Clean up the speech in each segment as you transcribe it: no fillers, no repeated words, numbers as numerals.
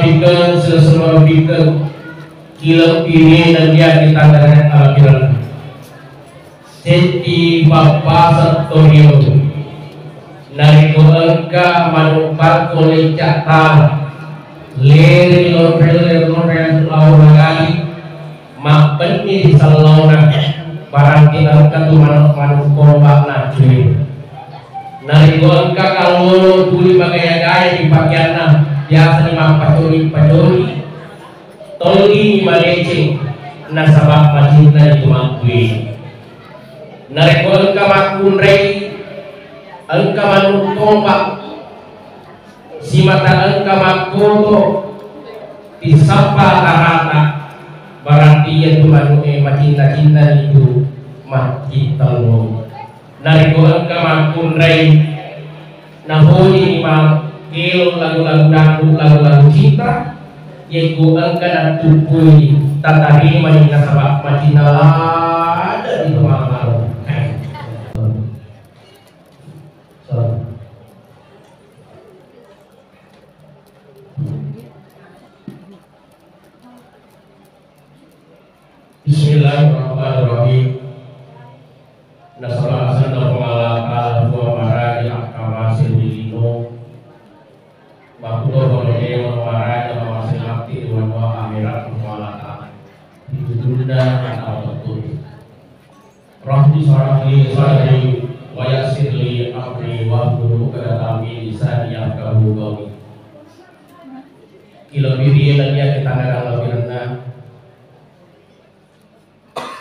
melebihkan sesuatu melebihkan kilo ini dan dia kita dengan alhamdulillah. Jadi Bapak Satorio nariko engka manupat oleh cakta leri lorel lagi mapen ni salona barang kita tu manuko bakna cuy nariko engka kalau tuli bagaya-gaya di pakaianna biasa ni pacuri toli malece nasabak macinta itu mangkui nariko engka makunrei engka manutomba si mata engka makoto disapa tarata berarti itu macinta itu macitalo nariko engka makunrei nahoni imam kilo lagu-lagu dangdut lagu-lagu cinta yaitu engka dan tupui tatari manina sabak macinta ada di malam-malam. Bismillahirrahmanirrahim. Nasallahu alaihi wa maradi akamasil bilino makudo boleh maradi akamasil akti wa amirat mualata itu dunda atau betul rahmi sarahli sadri wa yassirli amri wa hlul 'uqdatam lisani yafqahu qawli kilo biri dan dia kita dalam lebihna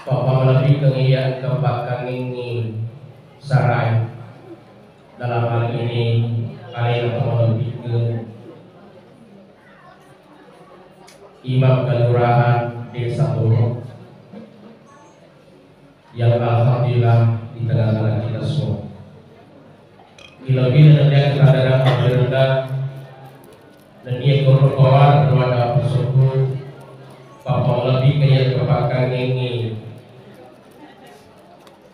Bapak lebih kengian kebakang ini sarai dalam hal ini kalian lebih ke Imam Kelurahan Desa Toro yang alhamdulillah di tengah-tengah kita semua. Lebih dan dia kita dalam rendah dan dia korban kepada pesuku Bapak lebih kengian kebakang ini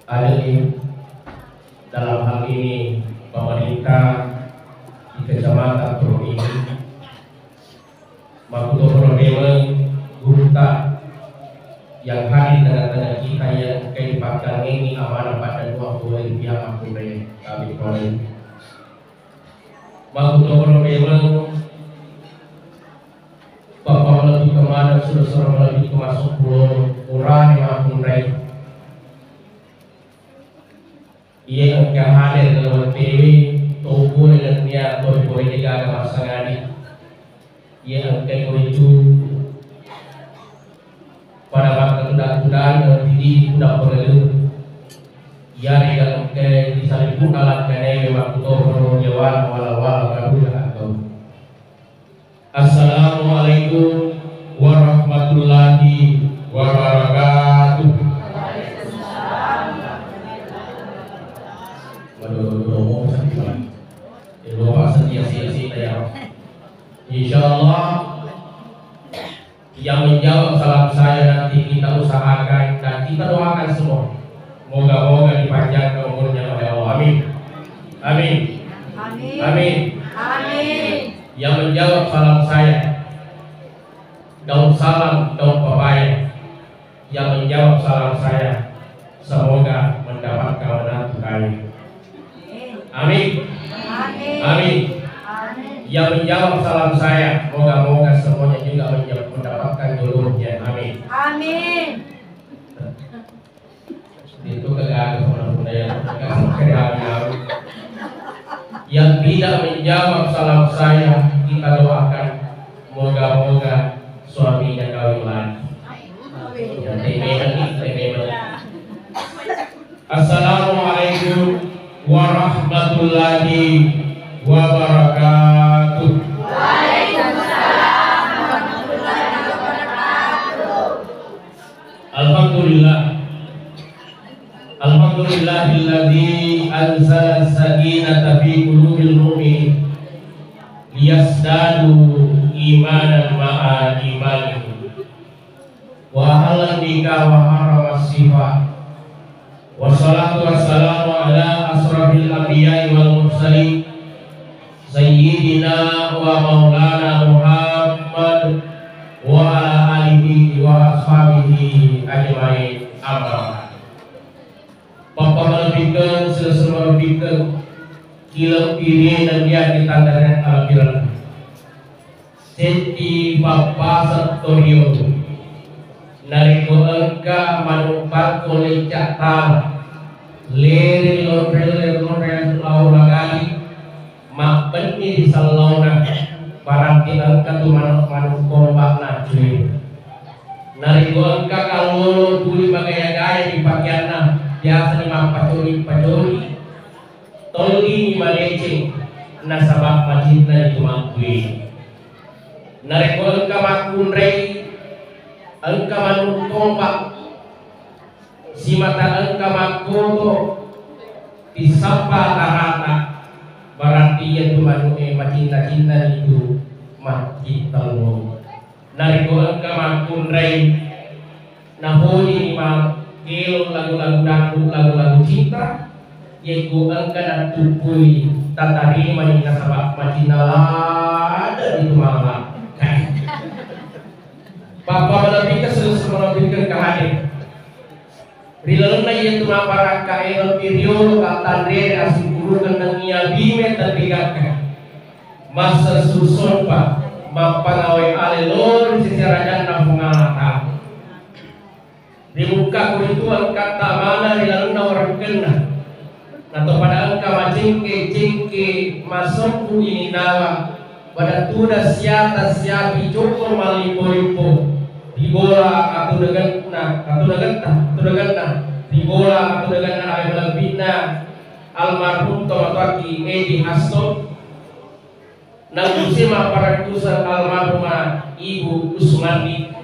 ahli dalam hal ini pemerintah di kecamatan Toro ini Makuto Prodewe Gurta yang hadir tengah-tengah kita yang kehidupan ini amanah pada 20 pihak Makuto kami Prodewe Makuto Prodewe Bapak lebih kemana sudah lebih kemasuk pulau murah yang Makuto ia engkau hadir dalam TV toko dengan dia boleh jaga masangani ia engkau itu pada waktu kuda-kuda diri kuda perlu ia dengan engkau disalipun alat kene waktu perlu jawab wala-wala kabul atau Assalamualaikum warahmatullahi wabarakatuh. Insyaallah yang menjawab salam saya nanti kita usahakan dan kita doakan semua moga-moga dipanjangkan umurnya oleh Allah. Amin. Amin. Amin. Amin. Amin. Yang menjawab salam saya daun salam daun pepaya yang menjawab salam saya semoga mendapatkan menantu kami. Amin. Amin. Amin. Yang menjawab salam saya moga-moga semuanya juga mendapatkan jodohnya. Amin. Amin. Itu kegagalan budaya yang tidak menjawab salam saya kita doakan moga-moga suaminya kawin lagi. Assalamualaikum warahmatullahi wabarakatuh. Waalaikumsalam warahmatullahi wabarakatuh. Alhamdulillah. Alhamdulillahilladzi anzala sakinata fi qulubil mu'minin liyazdadu imanan ma'a imanihim wa ahlan bika wa harama sifat. Wassalatu wassalamu ala asrafil anbiya'i wal mursalin sayyidina wa maulana Muhammad ke kilau ini dan dia ditandakan albiran senti papa satorio nariko engka manupat kolecak tal leri lorel laura kali makpenni di salona paranti engka tu manukombak najri nariko engka kalau tuli bagaya-gaya di pakaianna biasa ni pacuri toli ni malecing nasabak majidna di tumangkui nariko engka makunrei engka manukombak si mata engka makoto disapa tarata berarti itu macinta-cinta itu macitalmu nariko engka makunrei nahoni ma gelo lagu-lagu dangdut lagu-lagu cinta yaitu engka dan tupui tatarima ni nasabak macinalada itu malam Bapak melebihkan seluruh melebihkan kehadir Rilalena ia tuna para kael periode katandre asing guru kendang ia bime terbigatkan masa susun pak mapangawai alelor secara jannah mengalata di muka kurituan kata mana rilalena orang kena atau pada angka macingke masuk ini nawa pada tuda siata siapi cukup malipo-lipo di bola atau dengan di bola atau dengan ayat bina almarhum Tomatoaki Edi Hasto nagusima para kusa almarhumah Ibu Usmandi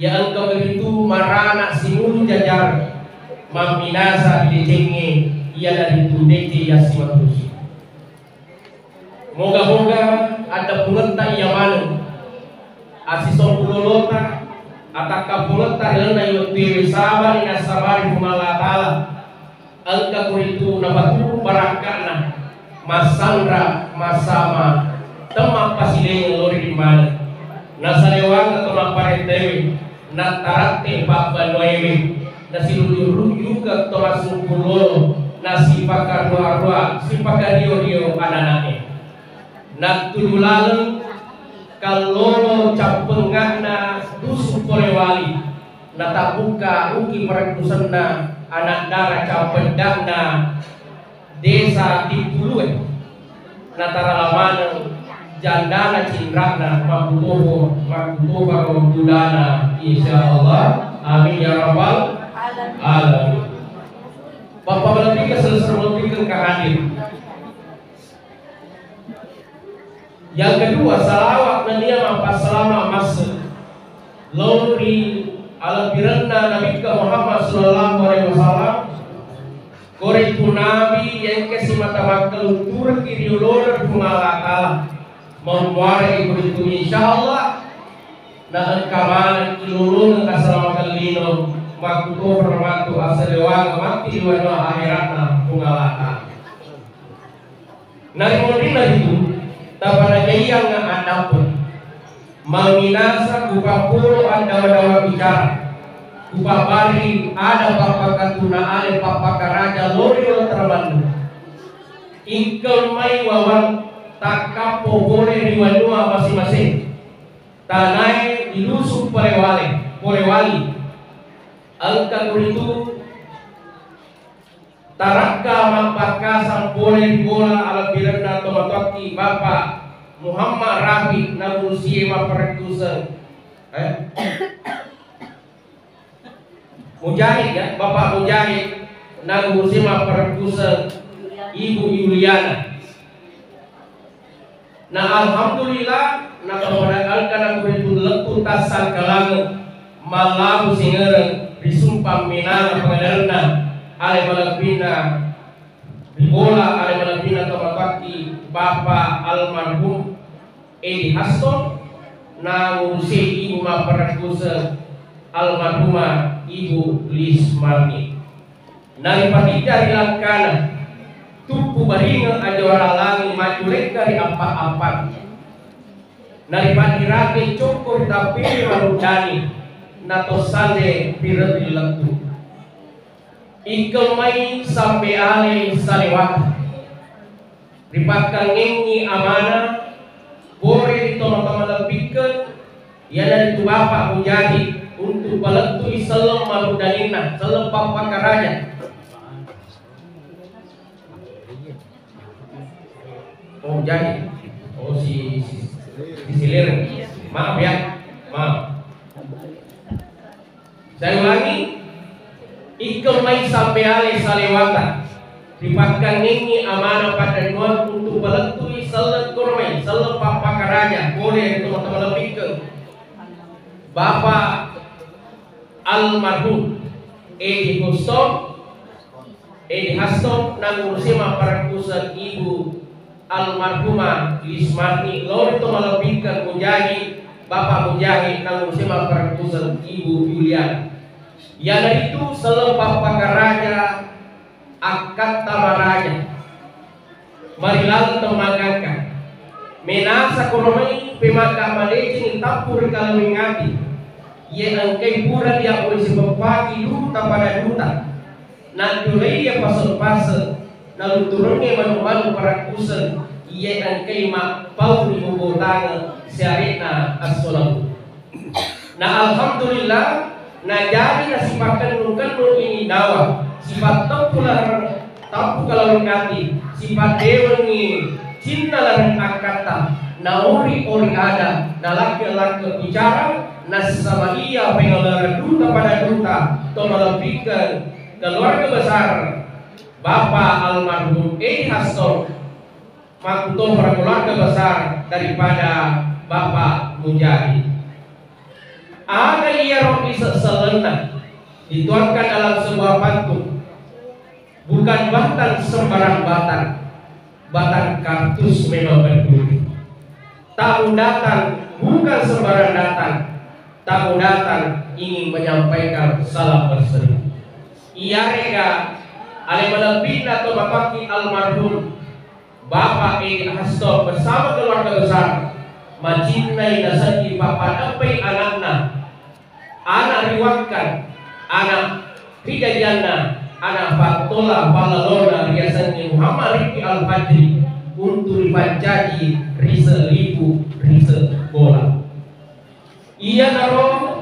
ya engkau begitu marana simulu jajar maminasa di denge ia dari tudeke ya simatus moga-moga ada pulenta ia malu asison pulolota ataka pulenta ilana yotiwi sabar ina sabari kumala ta'ala angka kuritu nabatu barakana masandra masama temak pasileng lori di mana nasalewang atau naparetewi natarate bakba noewi nasilulu ke tomasu pulolo nasipaka ruah-ruah sipaka rio-rio ananake natululalang kalau campengana dusu polewali natabuka uki perekusana anak darah campendangna desa tipuluan natara lamana jandana cindrakna makutoho budana insyaallah amin ya rabbal alamin. Bapak lebih selesai kehadir. Yang kedua salawat dan dia mampas selama masa lauri ala biranna Nabi Muhammad sallallahu alaihi wasallam koritu nabi yang kesimata makal tur kiri ulur pungalakala membuare itu insyaallah dan kamalan kilulun kasama kalino makuto permatu asalewa mati wana akhiratna pungalakala nari modina itu tabana yang adapun menginasa kupapulo anda bicara kupabari ada papa tuna ale papa karaja lori terbantu ingkel mai wawang takapo boleh riwanua masing-masing tanai dilusuk polewali angka kuritu tarakka mampaka sampole bola ala biranda tomataki Bapak Muhammad Rafi namusi maperkusen Mujahid ya Bapak Mujahid namusi maperkusen Ibu Yuliana. Nah alhamdulillah na kemudian kuritu lekun tasan kalang malabu singereng disumpah minana pengadarna ale malabina bola ale malabina tomataki Bapak almarhum Edi Hasto na ngurusi ibu maperkusen almarhumah Ibu Lismarni nari patida dilangkana tupu baringan ajawara langi maju dari apa-apa nari patirake cukur tapi marudani nato sande pirat dilantu Ikamay sampai ale salewat. Ripatkan ngengi amanah. Boleh itu teman-teman lebihkan. Ya dari itu bapak mujahid untuk baletui salam maludanina salam papa karaja. Oh mujahid. Oh si silir. Maaf ya. Maaf. Saya ulangi. Ikamay sampai ale salewata. Ripatkan ngengi amanah pada nuan untuk baletui salam kurmai salam papa karaja. Boleh teman-teman lebihkan. Bapak almarhum Edi Haston nang ursima parakusan ibu almarhumah Lismarni lor itu melebihkan mujahid Bapak mujahid nang ursima parakusan ibu Yulian. Ya dari itu selepas pakaraja akad tamaraja marilalu temagakan menasa koromai pemaka malejin tapur kalau mengati ye angkai pura dia boleh sebepati duta pada duta nanti dia pasal-pasal lalu turunnya manu-manu para kusen ye angkai mak pau di bogotana syarikna as-solam. Nah alhamdulillah nah jadi nasibakan nukan ini dawa sifat tapu kalau ngati sifat dewa ni cinta larang akata nauri ori ada na laki-laki bicara nas sama ia pengelara duta pada duta to melebihkan keluarga besar Bapak almarhum Edi Haston makuto para keluarga besar daripada Bapak Mujahid. Ada ia roti seselena dituangkan dalam sebuah pantun, bukan batang sembarang batang kartus memang berduri. Tamu datang bukan sembarang datang, tamu datang ingin menyampaikan salam berseri. Ia rega ale melebih atau bapaki almarhum Bapak Edi Haston bersama keluarga besar mencintai nasaki bapak dapai anaknya. Anak riwatkan, anak kejadiannya, anak Fatola Balalona biasanya Muhammad Rifki Al-Fadri untuk dipancaji rise bola. Ia naro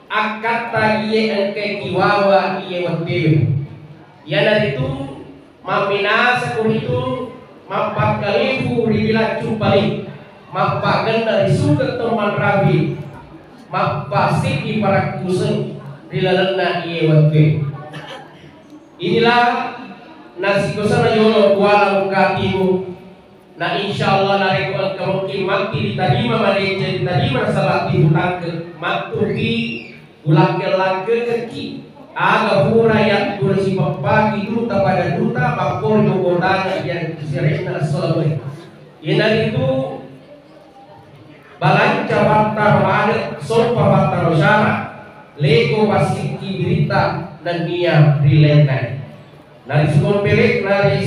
akata ia engke kiwawa ia wadewe. Ia dari itu maminasa kuritu mampat kalifu ribilah cumpali mampakan dari suka teman rabi pasti di para kusen dilalena iye waktu. Inilah nasi kosana yolo kuala mukatimu. Na insyaallah nareko kemungkin mati diterima malaysia diterima salat di hutang ke matuki ulang ke keki aga pura yang kursi pagi duta pada duta bakor yogotana yang serena solwe. Ini itu balanca baktar wadet sopa baktar usara lego pasiki berita dan dia rilengan nari sulpelekan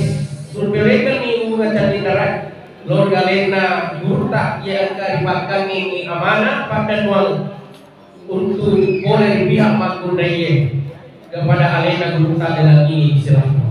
ni ngacani darat lor galena yurta yang karibakan ini amanah pada nuang untuk boleh pihak makundaiye kepada alena gurta dalam ini silahkan.